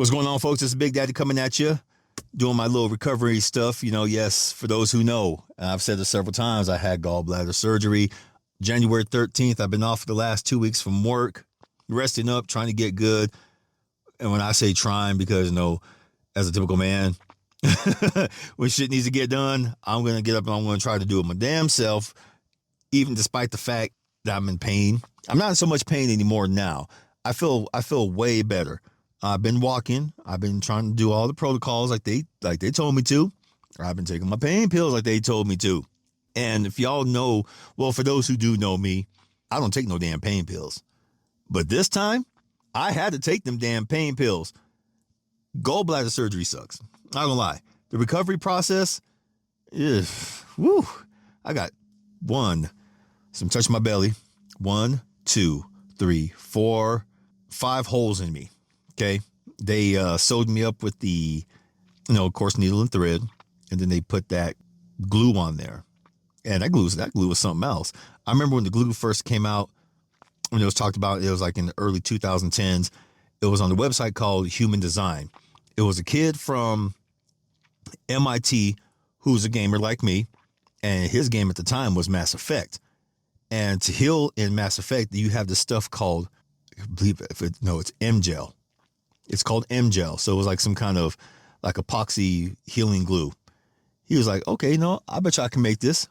What's going on, folks? It's Big Daddy coming at you, doing my little recovery stuff. Yes, for those who know, I've said this several times, I had gallbladder surgery January 13th. I've been off for the last 2 weeks from work, resting up, trying to get good. And when I say trying, because, as a typical man, when shit needs to get done, I'm going to get up and I'm going to try to do it my damn self, even despite the fact that I'm in pain. I'm not in so much pain anymore now. I feel way better. I've been walking. I've been trying to do all the protocols like they told me to. I've been taking my pain pills like they told me to. And if y'all know, well, for those who do know me, I don't take no damn pain pills. But this time, I had to take them damn pain pills. Gallbladder surgery sucks. Not gonna lie. The recovery process is, woo. I got some touch my belly. 1, 2, 3, 4, 5 holes in me. Okay. They sewed me up with the, of course, needle and thread. And then they put that glue on there. And that glue was something else. I remember when the glue first came out, when it was talked about, it was like in the early 2010s. It was on the website called Human Design. It was a kid from MIT who's a gamer like me. And his game at the time was Mass Effect. And to heal in Mass Effect, you have this stuff called, I believe it's M-Gel. It's called M-Gel. So it was like some kind of like epoxy healing glue. He was like, okay, I bet you I can make this.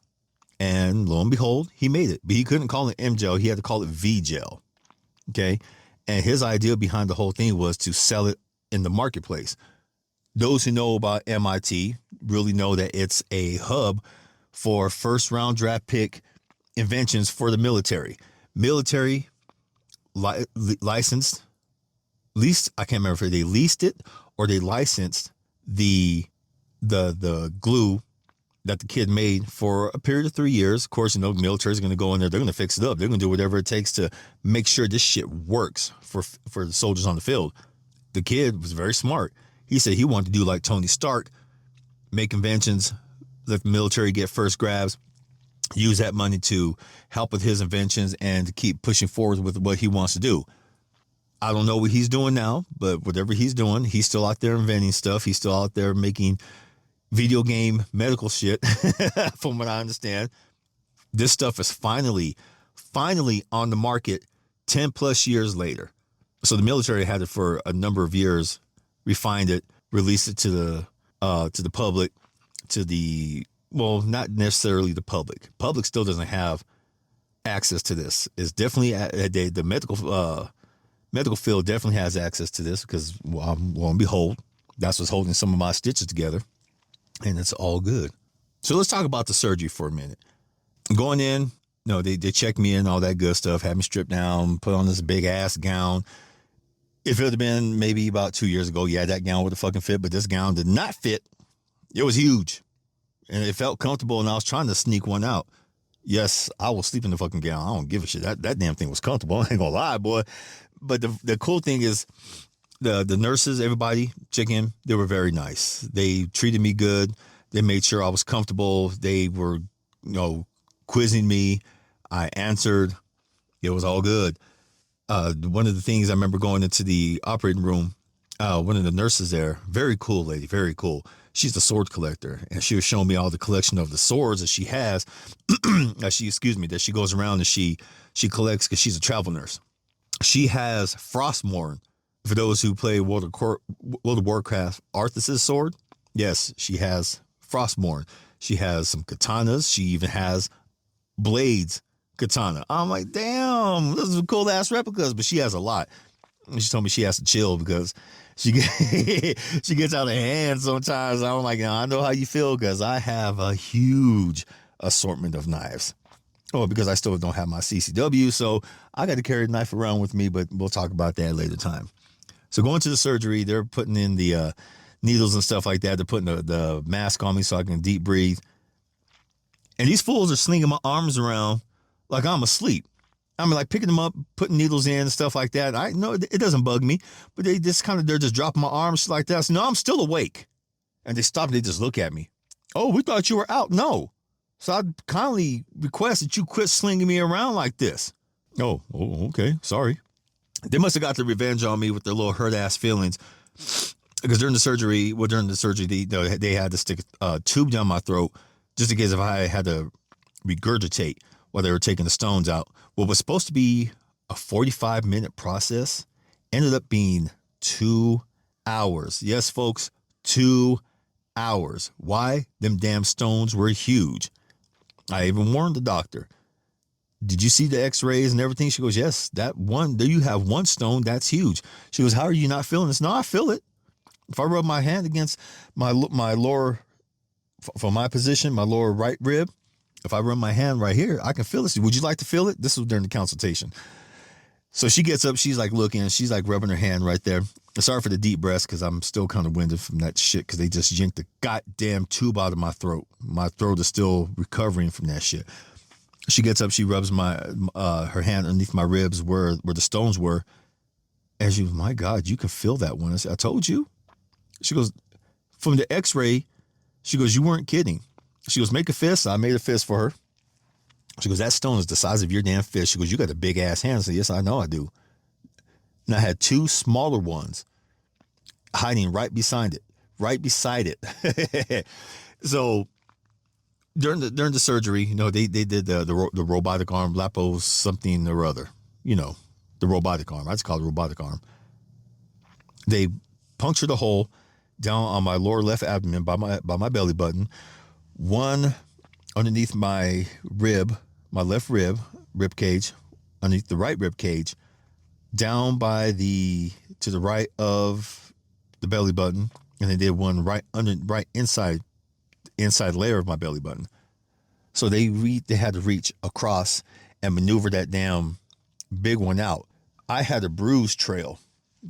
And lo and behold, he made it. But he couldn't call it M-Gel. He had to call it V-Gel. Okay. And his idea behind the whole thing was to sell it in the marketplace. Those who know about MIT really know that it's a hub for first round draft pick inventions for the military. Military licensed. I can't remember if they leased it or they licensed the glue that the kid made for a period of 3 years. Of course, the military is going to go in there. They're going to fix it up. They're going to do whatever it takes to make sure this shit works for the soldiers on the field. The kid was very smart. He said he wanted to do like Tony Stark, make inventions, let the military get first grabs, use that money to help with his inventions and to keep pushing forward with what he wants to do. I don't know what he's doing now, but whatever he's doing, he's still out there inventing stuff. He's still out there making video game medical shit, from what I understand. This stuff is finally on the market 10 plus years later. So the military had it for a number of years, refined it, released it to the public, not necessarily the public. Public still doesn't have access to this. It's definitely the medical field definitely has access to this because, lo and behold, that's what's holding some of my stitches together, and it's all good. So let's talk about the surgery for a minute. Going in, they checked me in, all that good stuff, had me stripped down, put on this big ass gown. If it had been maybe about 2 years ago, yeah, that gown would have fucking fit, but this gown did not fit. It was huge, and it felt comfortable, and I was trying to sneak one out. Yes, I will sleep in the fucking gown. I don't give a shit. That damn thing was comfortable. I ain't gonna lie, boy. But the cool thing is the nurses, everybody, chicken, they were very nice. They treated me good. They made sure I was comfortable. They were, quizzing me. I answered. It was all good. One of the things I remember going into the operating room, one of the nurses there, very cool lady, very cool. She's a sword collector, and she was showing me all the collection of the swords that she has, that she goes around and she collects because she's a travel nurse. She has Frostmourne. For those who play World of Warcraft, Arthas' sword. Yes, she has Frostmourne. She has some katanas. She even has Blades katana. I'm like, damn, those are cool ass replicas, but she has a lot. And she told me she has to chill because she gets out of hand sometimes. I'm like, I know how you feel because I have a huge assortment of knives. Oh, because I still don't have my CCW, so I got to carry a knife around with me, but we'll talk about that later time. So going to the surgery, they're putting in the needles and stuff like that. They're putting the mask on me so I can deep breathe. And these fools are slinging my arms around like I'm asleep. I'm like picking them up, putting needles in and stuff like that. I know it doesn't bug me, but they're just dropping my arms like that. So, no, I'm still awake. And they stop and they just look at me. Oh, we thought you were out. No. So I kindly request that you quit slinging me around like this. Oh, okay. Sorry. They must have got the revenge on me with their little hurt ass feelings because during the surgery, they had to stick a tube down my throat just in case if I had to regurgitate while they were taking the stones out. What was supposed to be a 45-minute process ended up being 2 hours. Yes, folks, 2 hours. Why? Them damn stones were huge. I even warned the doctor. Did you see the x-rays and everything? She goes, yes, that one, there you have one stone. That's huge. She goes, how are you not feeling this? No, I feel it. If I rub my hand against my lower, from my position, my lower right rib, if I run my hand right here, I can feel this. Would you like to feel it? This was during the consultation. So she gets up, she's like looking, and she's like rubbing her hand right there. Sorry for the deep breaths because I'm still kind of winded from that shit because they just yanked the goddamn tube out of my throat. My throat is still recovering from that shit. She gets up, she rubs her hand underneath my ribs where the stones were. And she goes, my God, you can feel that one. I said, I told you. She goes, from the x-ray, she goes, you weren't kidding. She goes, make a fist. I made a fist for her. She goes, that stone is the size of your damn fist. She goes, you got a big ass hand. I said, yes, I know I do. And I had 2 smaller ones hiding right beside it. So during the surgery, they did the robotic arm, Lapo something or other, the robotic arm. I just call it robotic arm. They punctured a hole down on my lower left abdomen by my belly button, one underneath my left rib cage, underneath the right rib cage, down to the right of the belly button, and they did one right inside layer of my belly button. So they had to reach across and maneuver that damn big one out. I had a bruise trail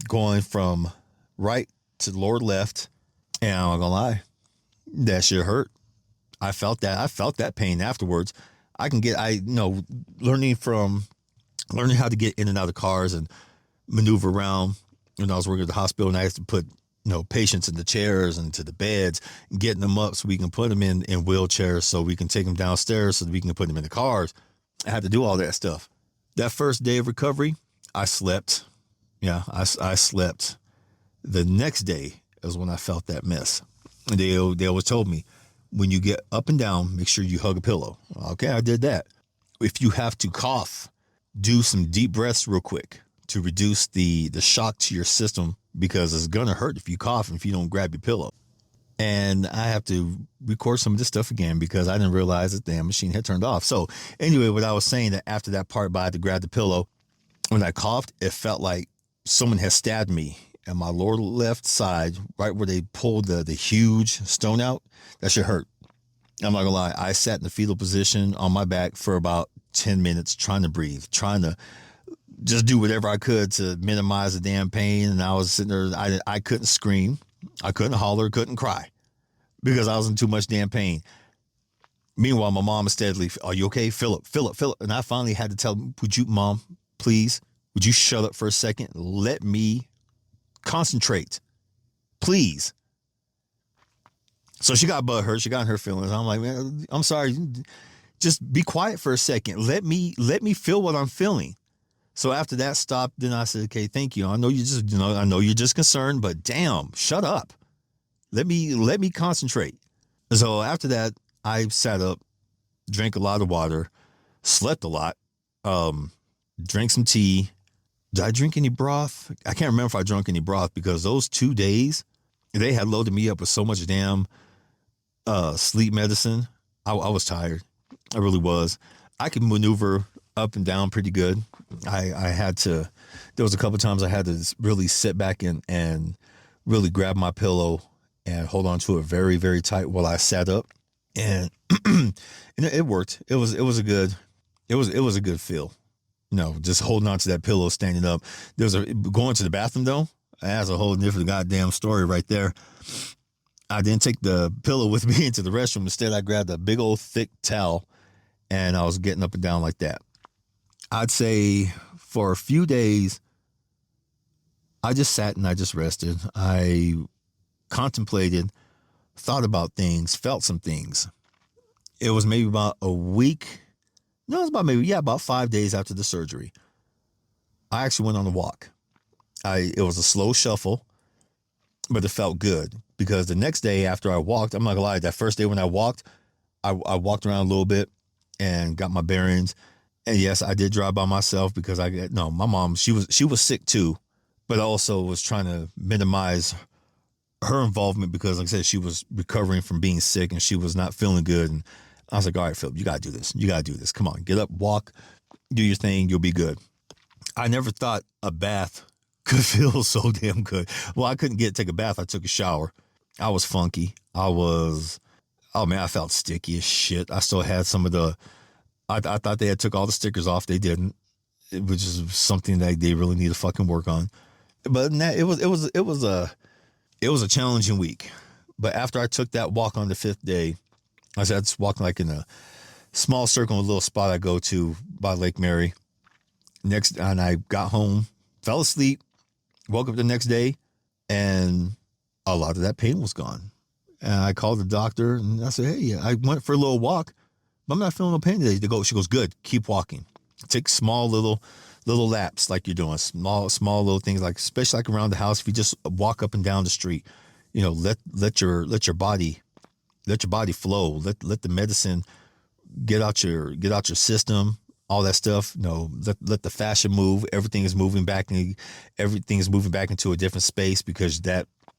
going from right to lower left, and I'm not gonna lie, that shit hurt. I felt that pain afterwards. Learning how to get in and out of cars and maneuver around. When I was working at the hospital, and I used to put patients in the chairs and to the beds, getting them up so we can put them in wheelchairs so we can take them downstairs so that we can put them in the cars. I had to do all that stuff. That first day of recovery, I slept. Yeah, I slept. The next day is when I felt that mess. They always told me, when you get up and down, make sure you hug a pillow. Okay, I did that. If you have to cough, do some deep breaths real quick to reduce the shock to your system, because it's going to hurt if you cough and if you don't grab your pillow. And I have to record some of this stuff again because I didn't realize that the damn machine had turned off. So anyway, what I was saying, that after that part, I had to grab the pillow. When I coughed, it felt like someone had stabbed me at my lower left side, right where they pulled the huge stone out. That shit hurt. I'm not gonna lie. I sat in the fetal position on my back for about 10 minutes trying to breathe, trying to just do whatever I could to minimize the damn pain. And I was sitting there, I couldn't scream, I couldn't holler, couldn't cry because I was in too much damn pain. Meanwhile, my mom is steadily, are you okay? Philip. And I finally had to tell him, Mom, please, would you shut up for a second? Let me concentrate, please. So she got butthurt. She got in her feelings. I'm like, man, I'm sorry. Just be quiet for a second. Let me feel what I'm feeling. So after that stopped, then I said, okay, thank you. I know you're just concerned, but damn, shut up. Let me concentrate. So after that, I sat up, drank a lot of water, slept a lot, drank some tea. Did I drink any broth? I can't remember if I drank any broth because those 2 days, they had loaded me up with so much damn sleep medicine. I was tired. I really was. I could maneuver up and down pretty good. There was a couple of times I had to really sit back and really grab my pillow and hold on to it very, very tight while I sat up. And, and it worked. It was a good feel. Just holding on to that pillow, standing up. Going to the bathroom though. That's a whole different goddamn story right there. I didn't take the pillow with me into the restroom. Instead, I grabbed a big old thick towel and I was getting up and down like that. I'd say for a few days, I just sat and I just rested. I contemplated, thought about things, felt some things. It was maybe about a week. No, it was about 5 days after the surgery. I actually went on a walk. It was a slow shuffle. but it felt good because the next day after I walked, I'm not gonna lie, that first day when I walked, I walked around a little bit and got my bearings. And yes, I did drive by myself because my mom, she was sick too, but also was trying to minimize her involvement because, like I said, she was recovering from being sick and she was not feeling good. And I was like, all right, Philip, you got to do this. You got to do this. Come on, get up, walk, do your thing. You'll be good. I never thought a bath could feel so damn good. Well, I couldn't take a bath. I took a shower. I was funky. Oh man, I felt sticky as shit. I still had some of I thought they had took all the stickers off. They didn't, which is something that they really need to fucking work on. But it was a challenging week. But after I took that walk on the 5th day, I was just walking like in a small circle, a little spot I go to by Lake Mary. And I got home, fell asleep, woke up the next day, and a lot of that pain was gone. And I called the doctor and I said, hey, I went for a little walk, but I'm not feeling no pain today. She goes, good, keep walking. Take small little laps like you're doing, small little things, like especially like around the house. If you just walk up and down the street, let your body flow. Let the medicine get out your system, all that stuff. Let the fascia move. Everything is moving back into a different space because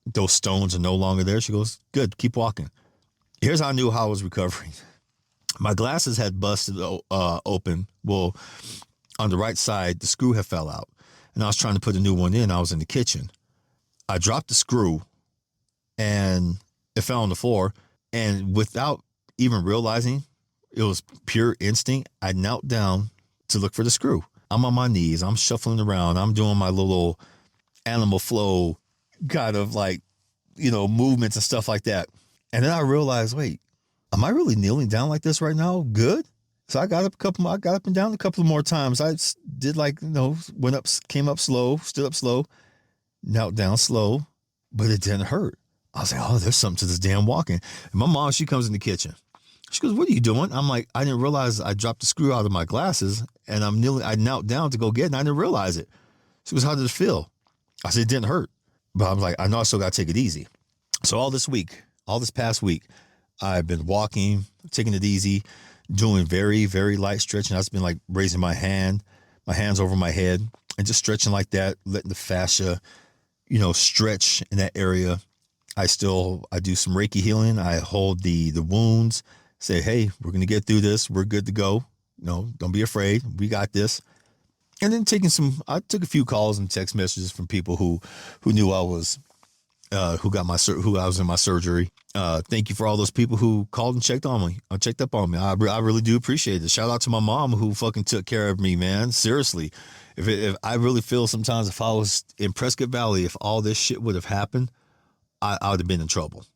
those stones are no longer there. She goes, good, keep walking. Here's how I knew how I was recovering. My glasses had busted open. Well, on the right side, the screw had fell out. And I was trying to put a new one in. I was in the kitchen. I dropped the screw and it fell on the floor. And without even realizing, it was pure instinct, I knelt down to look for the screw. I'm on my knees. I'm shuffling around. I'm doing my little animal flow kind of like, movements and stuff like that. And then I realized, wait, am I really kneeling down like this right now? Good. So I got up and down a couple of more times. I did went up, came up slow, stood up slow, knelt down slow, but it didn't hurt. I was like, oh, there's something to this damn walking. And my mom, she comes in the kitchen. She goes, what are you doing? I'm like, I didn't realize I dropped the screw out of my glasses and I knelt down to go get it and I didn't realize it. She goes, how did it feel? I said, it didn't hurt. But I was like, I know I still got to take it easy. So all this past week, I've been walking, taking it easy, doing very, very light stretching. I've been like raising my hands over my head and just stretching like that, letting the fascia, stretch in that area. I do some Reiki healing. I hold the wounds, say, hey, we're going to get through this. We're good to go. Don't be afraid. We got this. And then I took a few calls and text messages from people who knew I was, who I was in my surgery. Thank you for all those people who called and checked up on me. I really do appreciate it. Shout out to my mom who fucking took care of me, man. Seriously. If I really feel sometimes if I was in Prescott Valley, if all this shit would have happened, I would have been in trouble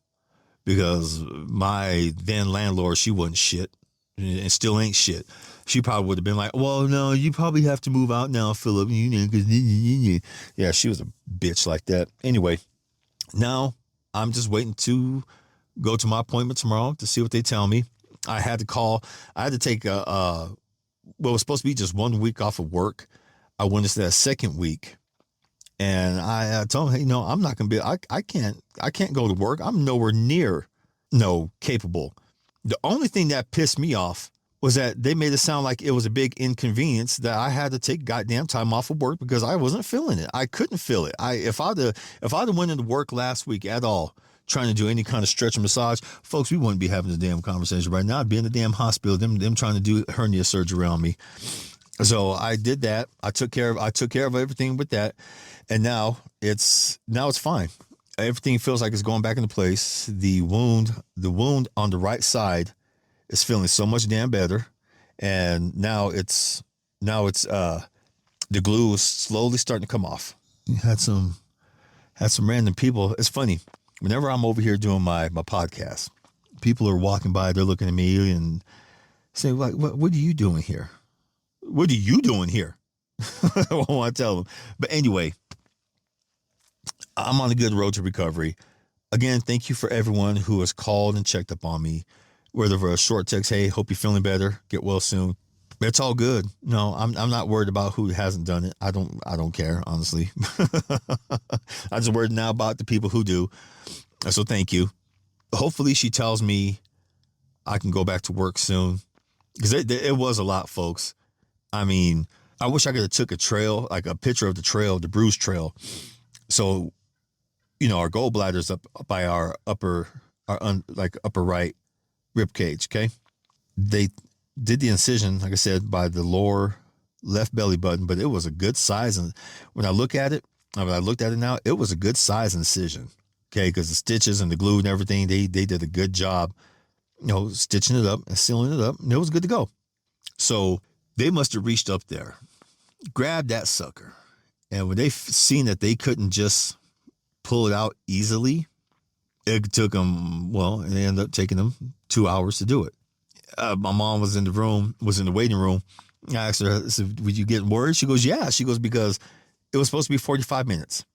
because my then landlord, she wasn't shit and still ain't shit. She probably would have been like, well, no, you probably have to move out now, Philip. Yeah, she was a bitch like that. Anyway, now I'm just waiting to go to my appointment tomorrow to see what they tell me. I had to take what was supposed to be just 1 week off of work. I went into that second week and I told him, hey, I'm not going to be, I can't go to work. I'm nowhere near capable. The only thing that pissed me off was that they made it sound like it was a big inconvenience that I had to take goddamn time off of work because I wasn't feeling it. I couldn't feel it. If I'd have went into work last week at all, trying to do any kind of stretch or massage, folks, we wouldn't be having the damn conversation right now. I'd be in the damn hospital, them trying to do hernia surgery on me. So I did that. I took care of everything with that. And now it's fine. Everything feels like it's going back into place. The wound on the right side is feeling so much damn better. And now it's the glue is slowly starting to come off. Had some random people. It's funny. Whenever I'm over here doing my podcast, people are walking by, they're looking at me and saying, like, what are you doing here? What are you doing here? I don't want to tell them. But anyway, I'm on a good road to recovery. Again, thank you for everyone who has called and checked up on me. Whether for a short text, hey, hope you're feeling better, get well soon. It's all good. No, I'm not worried about who hasn't done it. I don't care, honestly. I'm just worried now about the people who do. So thank you. Hopefully she tells me I can go back to work soon. Because it was a lot, folks. I mean, I wish I could have took a trail, like a picture of the trail, the bruise trail. So, our gallbladder's up by our upper right rib cage. Okay, they did the incision, like I said, by the lower left belly button, but it was a good size. And when I looked at it now, it was a good size incision. Okay, because the stitches and the glue and everything, they did a good job, stitching it up and sealing it up, and it was good to go. So they must have reached up there, grabbed that sucker, and when they seen that they couldn't just pull it out easily, it took them, it ended up taking them 2 hours to do it. My mom was in the waiting room. I asked her, I said, "Were you getting worried?" She goes, "Yeah." She goes, "Because it was supposed to be 45 minutes.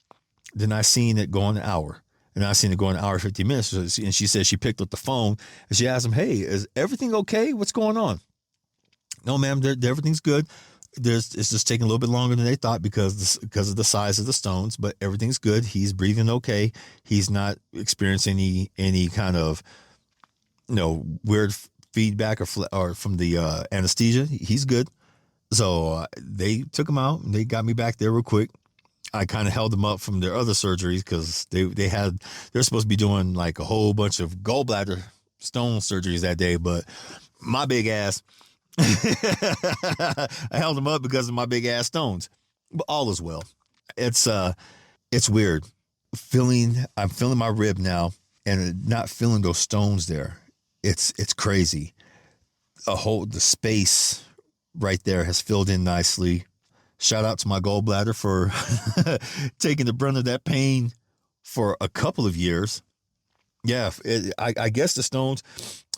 Then I seen it go an hour. And I seen it go an hour, 50 minutes. And she said she picked up the phone and she asked him, "Hey, is everything okay? What's going on?" "No, ma'am, everything's good. It's just taking a little bit longer than they thought because of the size of the stones, but everything's good. He's breathing okay. He's not experiencing any kind of weird feedback or from the anesthesia. He's good." So they took him out and they got me back there real quick. I kind of held them up from their other surgeries because they're supposed to be doing like a whole bunch of gallbladder stone surgeries that day, but my big ass, I held them up because of my big ass stones. But all is well. It's weird. I'm feeling my rib now and not feeling those stones there. It's crazy. The space right there has filled in nicely. Shout out to my gallbladder for taking the brunt of that pain for a couple of years. Yeah, I guess the stones,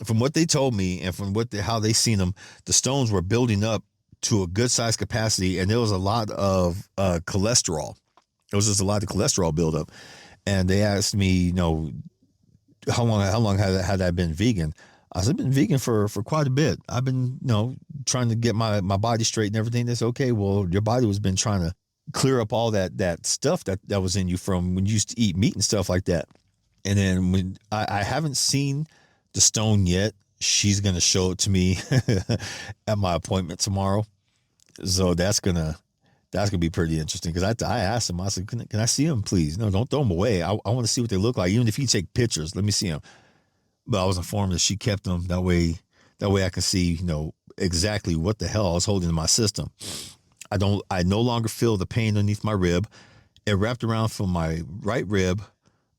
from what they told me and from how they seen them, the stones were building up to a good size capacity, and there was a lot of cholesterol. It was just a lot of cholesterol buildup, and they asked me, how long had I been vegan? I said, I've been vegan for quite a bit. I've been, trying to get my body straight and everything. That's okay. Well, your body has been trying to clear up all that stuff that was in you from when you used to eat meat and stuff like that. And then when I haven't seen the stone yet, she's going to show it to me at my appointment tomorrow. So that's going to be pretty interesting. Cause I asked him, I said, can I see them, please? No, don't throw them away. I want to see what they look like. Even if you take pictures, let me see them. But I was informed that she kept them that way I can see, exactly what the hell I was holding in my system. I no longer feel the pain underneath my rib. It wrapped around from my right rib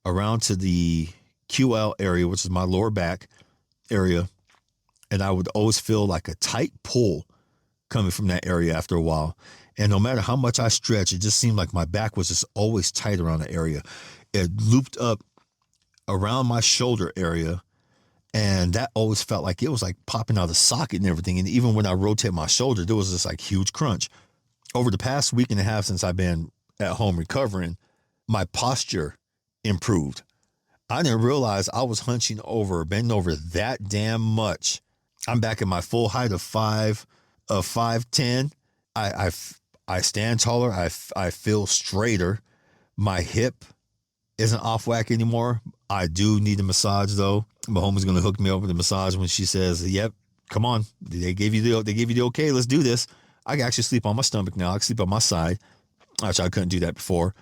around to the QL area, which is my lower back area. And I would always feel like a tight pull coming from that area after a while. And no matter how much I stretch, it just seemed like my back was just always tight around the area. It looped up around my shoulder area. And that always felt like it was like popping out of the socket and everything. And even when I rotate my shoulder, there was this like huge crunch. Over the past week and a half since I've been at home recovering, my posture improved. I didn't realize I was bending over that damn much. I'm back at my full height of 5'10". I stand taller. I feel straighter. My hip isn't off whack anymore. I do need a massage though. My homie's gonna hook me up with a massage when she says, "Yep, come on. They gave you the okay. Let's do this." I can actually sleep on my stomach now. I can sleep on my side. Actually, I couldn't do that before.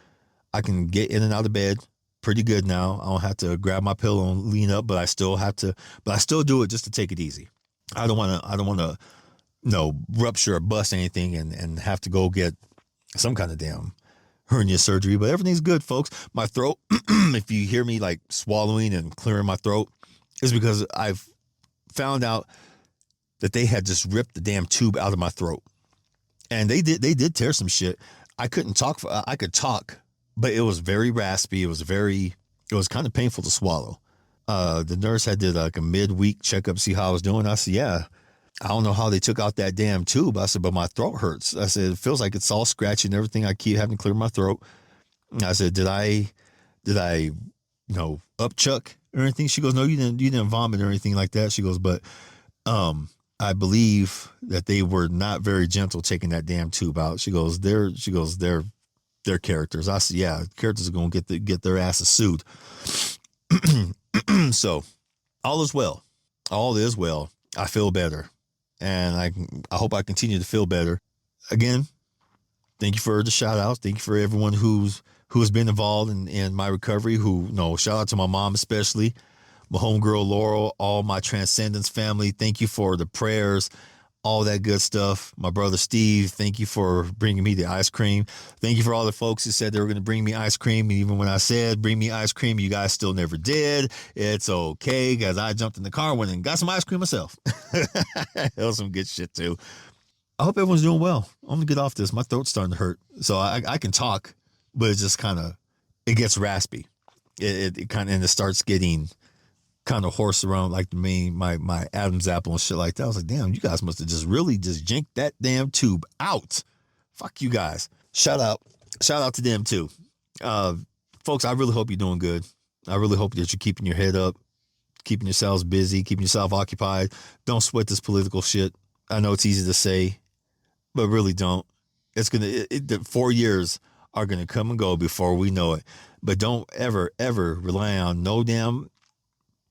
I can get in and out of bed pretty good now. I don't have to grab my pillow and lean up, but I still do it just to take it easy. I don't want to rupture or bust anything and have to go get some kind of damn hernia surgery, but everything's good, folks. My throat, if you hear me like swallowing and clearing my throat, is because I've found out that they had just ripped the damn tube out of my throat. And they did tear some shit. I couldn't talk. I could talk, but it was very raspy. It was kind of painful to swallow. The nurse had did like a midweek checkup, see how I was doing. I said, yeah, I don't know how they took out that damn tube. I said, but my throat hurts. I said, it feels like it's all scratchy and everything. I keep having to clear my throat. I said, did I, upchuck or anything? She goes, no, you didn't vomit or anything like that. She goes, but, I believe that they were not very gentle taking that damn tube out. They're characters. I said, yeah, characters are gonna get their asses sued. So all is well. All is well. I feel better. And I hope I continue to feel better. Again, thank you for the shout outs. Thank you for everyone who has been involved in my recovery. Shout out to my mom especially, my homegirl Laurel, all my Transcendence family. Thank you for the prayers, all that good stuff. My brother Steve, thank you for bringing me the ice cream. Thank you for all the folks who said they were going to bring me ice cream. And even when I said bring me ice cream, you guys still never did. It's okay, because I jumped in the car, went and got some ice cream myself. That was some good shit too. I hope everyone's doing well. I'm going to get off this. My throat's starting to hurt. So I can talk, but it just it gets raspy. It kind of, and it starts getting kind of hoarse around like my Adam's apple and shit like that. I was like, damn, you guys must have just really just jinked that damn tube out. Fuck you guys. Shout out to them too. Folks, I really hope you're doing good. I really hope that you're keeping your head up, keeping yourselves busy, keeping yourself occupied. Don't sweat this political shit. I know it's easy to say, but really don't. It's the 4 years are gonna come and go before we know it. But don't ever rely on no damn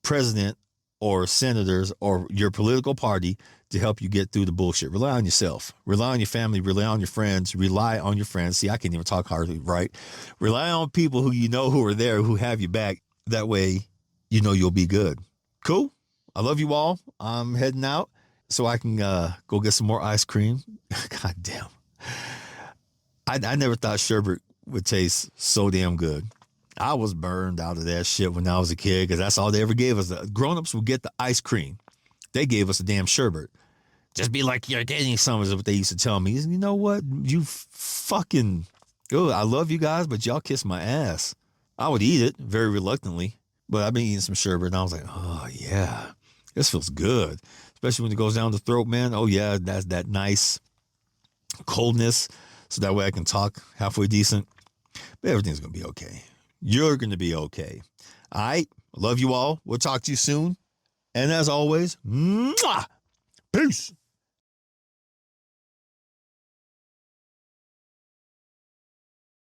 president or senators or your political party to help you get through the bullshit. Rely on yourself. Rely on your family. Rely on your friends. Rely on your friends. See, I can't even talk hardly right. Rely on people who who are there, who have you back. That way, you'll be good. Cool. I love you all. I'm heading out so I can go get some more ice cream. God damn. I never thought sherbet would taste so damn good. I was burned out of that shit when I was a kid, because that's all they ever gave us. The grown-ups would get the ice cream. They gave us a damn sherbet. Just be like, you're getting some, is what they used to tell me. You know what? You fucking... I love you guys, but y'all kiss my ass. I would eat it very reluctantly, but I've been eating some sherbet, and I was like, oh, yeah. This feels good. Especially when it goes down the throat, man. Oh, yeah, that's that nice coldness, so that way I can talk halfway decent. But everything's going to be okay. You're going to be okay. All right. Love you all. We'll talk to you soon. And as always, mwah, peace.